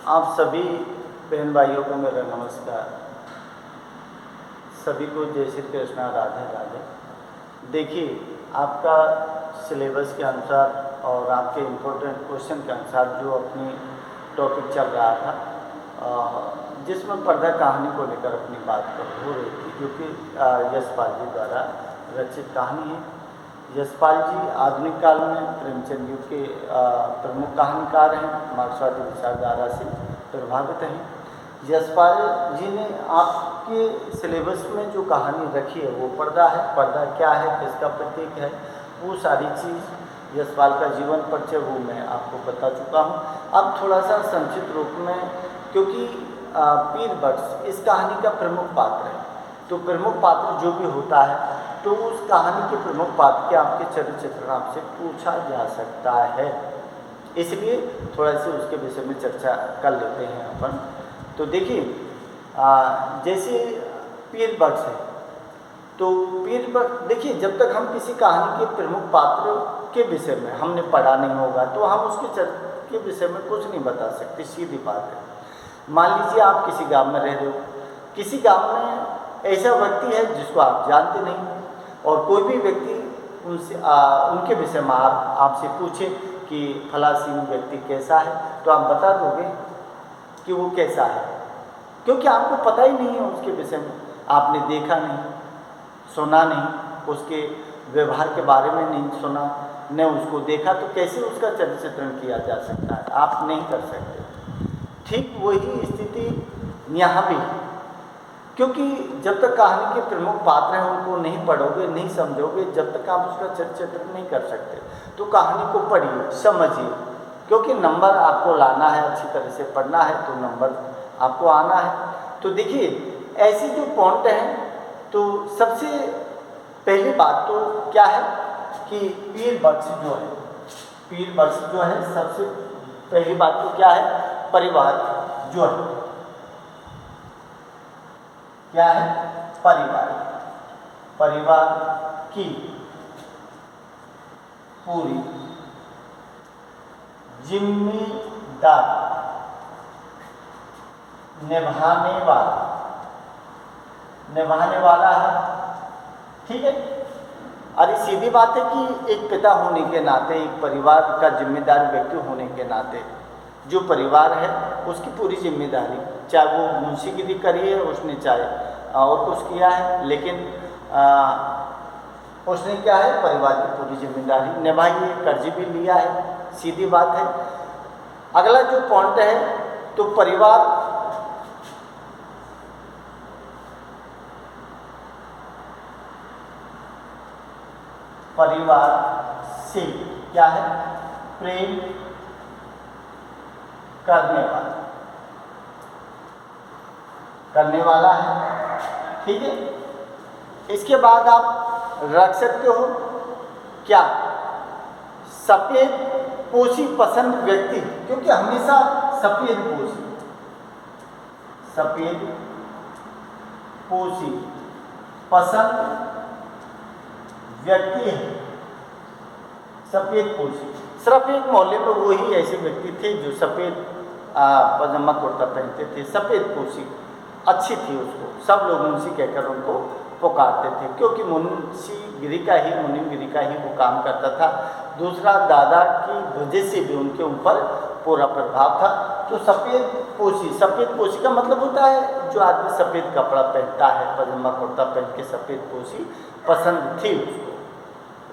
आप सभी बहन भाइयों को मेरा नमस्कार। सभी को जय श्री कृष्णा, राधे राधे। देखिए, आपका सिलेबस के अनुसार और आपके इम्पोर्टेंट क्वेश्चन के अनुसार जो अपनी टॉपिक चल रहा था, जिसमें पर्दा कहानी को लेकर अपनी बात हो रही थी, जो कि यशपाल जी द्वारा रचित कहानी है। यशपाल जी आधुनिक काल में प्रेमचंद युग के प्रमुख कहानीकार हैं, मार्क्सवादी विचारधारा से प्रभावित हैं। यशपाल जी ने आपके सिलेबस में जो कहानी रखी है वो पर्दा है। पर्दा क्या है, किसका प्रतीक है, वो सारी चीज़ यशपाल का जीवन परिचय वो मैं आपको बता चुका हूँ। अब थोड़ा सा संक्षिप्त रूप में, क्योंकि पीर बख्श इस कहानी का प्रमुख पात्र है, तो प्रमुख पात्र जो भी होता है तो उस कहानी के प्रमुख पात्र के आपके चरित्र चित्रण आपसे पूछा जा सकता है, इसलिए थोड़ा सा उसके विषय में चर्चा कर लेते हैं अपन। तो देखिए, जैसे पीर बख्श है, तो पीर बख्श देखिए, जब तक हम किसी कहानी के प्रमुख पात्र के विषय में हमने पढ़ा नहीं होगा तो हम उसके चरित्र के विषय में कुछ नहीं बता सकते, सीधी बात है। मान लीजिए आप किसी गांव में रह रहे हो, किसी गांव में ऐसा व्यक्ति है जिसको आप जानते नहीं, और कोई भी व्यक्ति उनसे उनके विषय में आपसे पूछे कि फला सीन व्यक्ति कैसा है, तो आप बता दोगे कि वो कैसा है, क्योंकि आपको पता ही नहीं है उसके विषय में। आपने देखा नहीं, सुना नहीं, उसके व्यवहार के बारे में नहीं सुना, न उसको देखा, तो कैसे उसका चरित्र चित्रण किया जा सकता है? आप नहीं कर सकते। ठीक वही स्थिति यहाँ भी, क्योंकि जब तक कहानी के प्रमुख पात्र हैं उनको नहीं पढ़ोगे, नहीं समझोगे, जब तक आप उसका चरित्र चित्रण नहीं कर सकते। तो कहानी को पढ़िए, समझिए, क्योंकि नंबर आपको लाना है, अच्छी तरह से पढ़ना है तो नंबर आपको आना है। तो देखिए, ऐसी जो पॉइंट हैं, तो सबसे पहली बात तो क्या है कि पीर बख्श जो है, सबसे पहली बात तो क्या है, परिवार जो है, क्या है, परिवार की पूरी जिम्मेदारी निभाने वाला है। ठीक है। अरे सीधी बात है कि एक पिता होने के नाते, एक परिवार का जिम्मेदार व्यक्ति होने के नाते, जो परिवार है उसकी पूरी जिम्मेदारी, चाहे वो मुंशीगिरी करी है उसने, चाहे और कुछ किया है, लेकिन उसने क्या है, परिवार की पूरी जिम्मेदारी निभाई है, कर्ज भी लिया है, सीधी बात है। अगला जो पॉइंट है, तो परिवार से क्या है, प्रेम करने वाला है। ठीक है। इसके बाद आप रख सकते हो क्या, सफेद पोशी पसंद व्यक्ति, क्योंकि हमेशा सफेद पोशी पसंद व्यक्ति है। सफेद पोशी, सिर्फ एक मोहल्ले में वही ऐसे व्यक्ति थे जो सफ़ेद पजामा कुर्ता पहनते थे, सफ़ेद पोशी अच्छी थी, उसको सब लोग मुंशी कहकर उनको पुकारते थे, क्योंकि मुंशीगिरी का ही वो काम करता था। दूसरा, दादा की वजह से भी उनके ऊपर पूरा प्रभाव था। तो सफ़ेद पोशी का मतलब होता है जो आदमी सफ़ेद कपड़ा पहनता है, पजामा कुर्ता पहन के सफ़ेद पोशी पसंद थी उसको,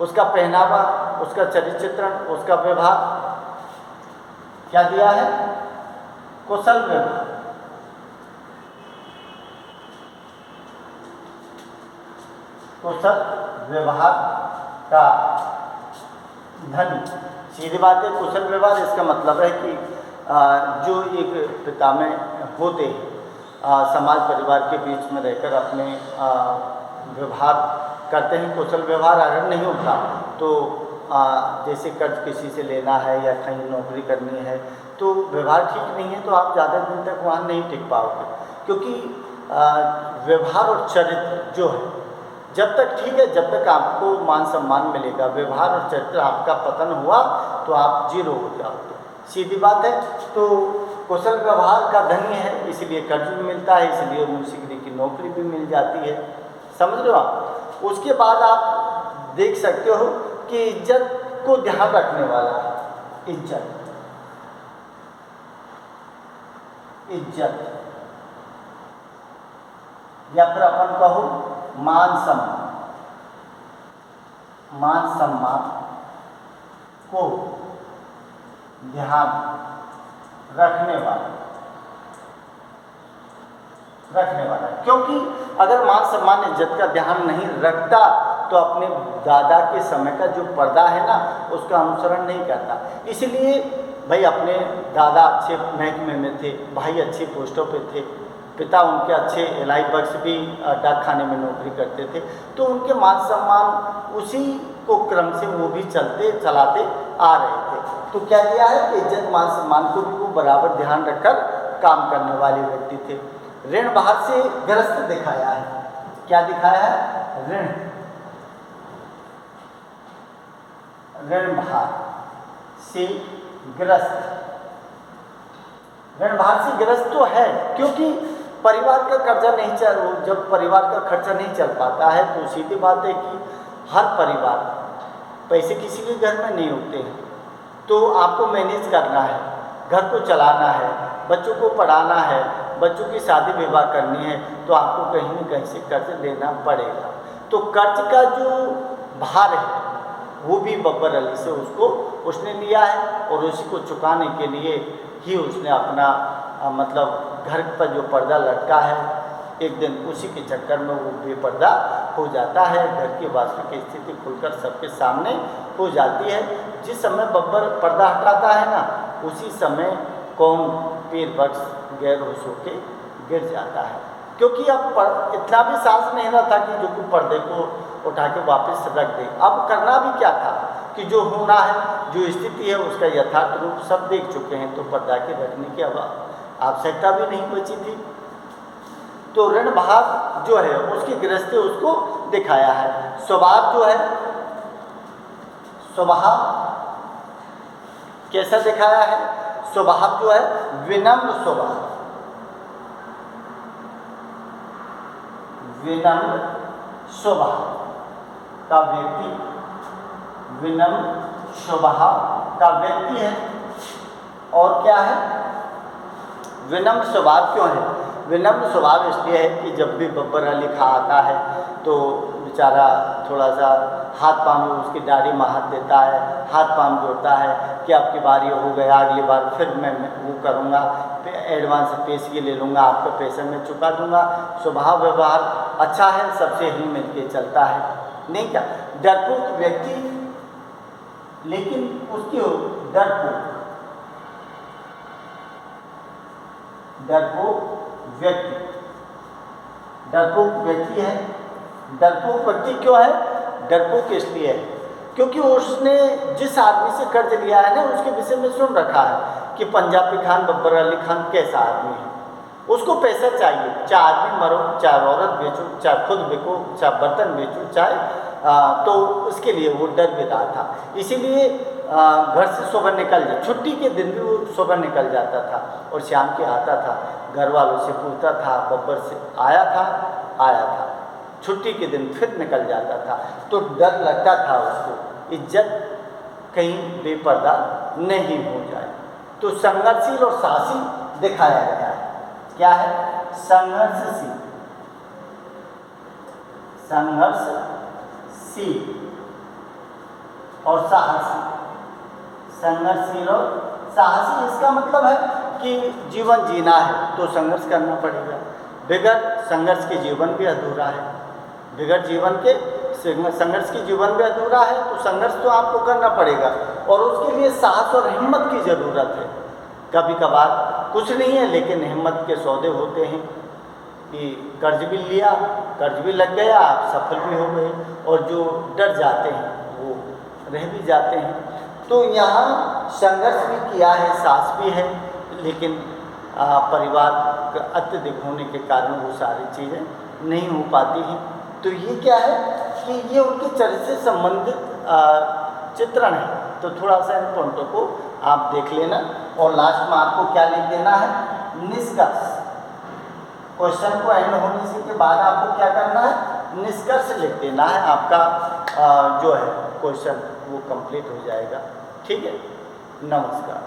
उसका पहनावा, उसका चरित्र चित्रण, उसका व्यवहार क्या दिया है, कुशल व्यवहार। कुशल व्यवहार का धनी, सीधी बात है। कुशल व्यवहार, इसका मतलब है कि जो एक पिता में होते हैं, समाज परिवार के बीच में रहकर अपने व्यवहार करते हैं। कुशल व्यवहार अगर नहीं होता तो जैसे कर्ज किसी से लेना है या कहीं नौकरी करनी है, तो व्यवहार ठीक नहीं है तो आप ज़्यादा दिन तक वहाँ नहीं टिक पाओगे, क्योंकि व्यवहार और चरित्र जो है जब तक ठीक है, जब तक आपको मान सम्मान मिलेगा, व्यवहार और चरित्र आपका पतन हुआ तो आप जीरो हो जाओगे। सीधी बात है। तो कुशल व्यवहार का धनी है, इसलिए कर्ज भी मिलता है, इसलिए मुंशीगिरी की नौकरी भी मिल जाती है। समझ रहे हो आप। उसके बाद आप देख सकते हो कि इज्जत को ध्यान रखने वाला है, इज्जत या फिर अपन कहो मान सम्मान को ध्यान रखने वाला, क्योंकि अगर मान सम्मान इज्जत का ध्यान नहीं रखता तो अपने दादा के समय का जो पर्दा है ना उसका अनुसरण नहीं करता। इसलिए भाई अपने दादा अच्छे महकमे में थे, भाई अच्छी पोस्टों पे थे, पिता उनके अच्छे एलआई बक्स भी डाक खाने में नौकरी करते थे, तो उनके मान सम्मान उसी को क्रम से वो भी चलाते आ रहे थे। तो क्या किया है कि इज्जत मान सम्मान को भी वो बराबर ध्यान रखकर काम करने वाले व्यक्ति थे। ऋण बाहर से ग्रस्त दिखाया है। क्या दिखाया है? ऋण बाहर से ग्रस्त तो है, क्योंकि परिवार का कर्जा नहीं जब परिवार का खर्चा नहीं चल पाता है तो सीधी बात है कि हर परिवार, पैसे किसी के घर में नहीं होते हैं, तो आपको मैनेज करना है, घर को चलाना है, बच्चों को पढ़ाना है, बच्चों की शादी विवाह करनी है, तो आपको कहीं न कहीं से कर्ज लेना पड़ेगा। तो कर्ज का जो भार है वो भी बब्बर अली से उसने लिया है, और उसी को चुकाने के लिए ही उसने अपना मतलब घर पर जो पर्दा लटका है, एक दिन उसी के चक्कर में वो बेपर्दा हो जाता है। घर की वास्तविक स्थिति खुलकर सबके सामने हो जाती है। जिस समय बब्बर पर्दा हटाता है ना, उसी समय कौन पीर बख्श गैर होश होके गिर जाता है, क्योंकि अब इतना भी साहस नहीं रहा था कि जो कोई पर्दे को उठा के वापस रख दे। अब करना भी क्या था कि जो होना है, जो स्थिति है उसका यथार्थ रूप सब देख चुके हैं, तो पर्दा के रखने की अब आवश्यकता भी नहीं बची थी। तो ऋण भाग जो है उसकी गृहस्थी उसको दिखाया है। स्वभाव जो है, स्वभाव कैसा दिखाया है? स्वभाव जो है विनम्र स्वभाव, विनम्र स्वभाव का व्यक्ति, विनम्र स्वभाव का व्यक्ति है। और क्या है? विनम्र स्वभाव क्यों है? विनम्र स्वभाव इसलिए है कि जब भी बब्बर अली खां आता है तो बेचारा थोड़ा सा हाथ पाँव में उसकी दाढ़ी में हाथ देता है, हाथ पाँव जोड़ता है कि आपकी बारी हो गया, अगली बार फिर मैं वो करूँगा, एडवांस पेशगी ले लूँगा, आपका पैसा मैं चुका दूँगा। स्वभाव व्यवहार अच्छा है, सबसे हिल मिल के चलता है, नहीं क्या? डरपोक व्यक्ति, लेकिन उसकी डरपोक व्यक्ति है। डरपोक व्यक्ति क्यों है? डरपोक इसलिए है क्योंकि उसने जिस आदमी से कर्ज लिया है ना, उसके विषय में सुन रखा है कि पंजाबी खान बब्बर अली खान कैसा आदमी है, उसको पैसा चाहिए, चाहे आदमी मरो, चाहे औरत बेचो, चाहे खुद बिको, चाहे बर्तन बेचो, चाहे तो उसके लिए वो डर भी रहा था। इसीलिए घर से सुबह निकल जाए, छुट्टी के दिन भी वो सुबह निकल जाता था और शाम के आता था, घर वालों से पूछता था बब्बर से आया था, छुट्टी के दिन फिर निकल जाता था। तो डर लगता था उसको, इज्जत कहीं बेपर्दा नहीं हो जाए। तो संघर्षशील और साहसी दिखाया गया है। क्या है? संघर्षशील और साहसी। संघर्षशील और साहसी इसका मतलब है कि जीवन जीना है तो संघर्ष करना पड़ेगा, बगैर संघर्ष के जीवन भी अधूरा है, बगैर जीवन के संघर्ष की जीवन भी अधूरा है, तो संघर्ष तो आपको करना पड़ेगा और उसके लिए साहस और हिम्मत की ज़रूरत है। कभी कभार कुछ नहीं है लेकिन हिम्मत के सौदे होते हैं कि कर्ज भी लिया, कर्ज भी लग गया, आप सफल भी हो गए, और जो डर जाते हैं वो रह भी जाते हैं। तो यहाँ संघर्ष भी किया है, साहस भी है, लेकिन परिवार का अत्यधिक होने के कारण वो सारी चीज़ें नहीं हो पाती हैं। तो ये क्या है कि ये उनके चरित्र से संबंधित चित्रण है। तो थोड़ा सा इन पॉइंटों को आप देख लेना और लास्ट में आपको क्या लिख देना है, निष्कर्ष। क्वेश्चन को एंड होने से के बाद आपको क्या करना है, निष्कर्ष लिख देना है। आपका जो है क्वेश्चन वो कंप्लीट हो जाएगा। ठीक है, नमस्कार।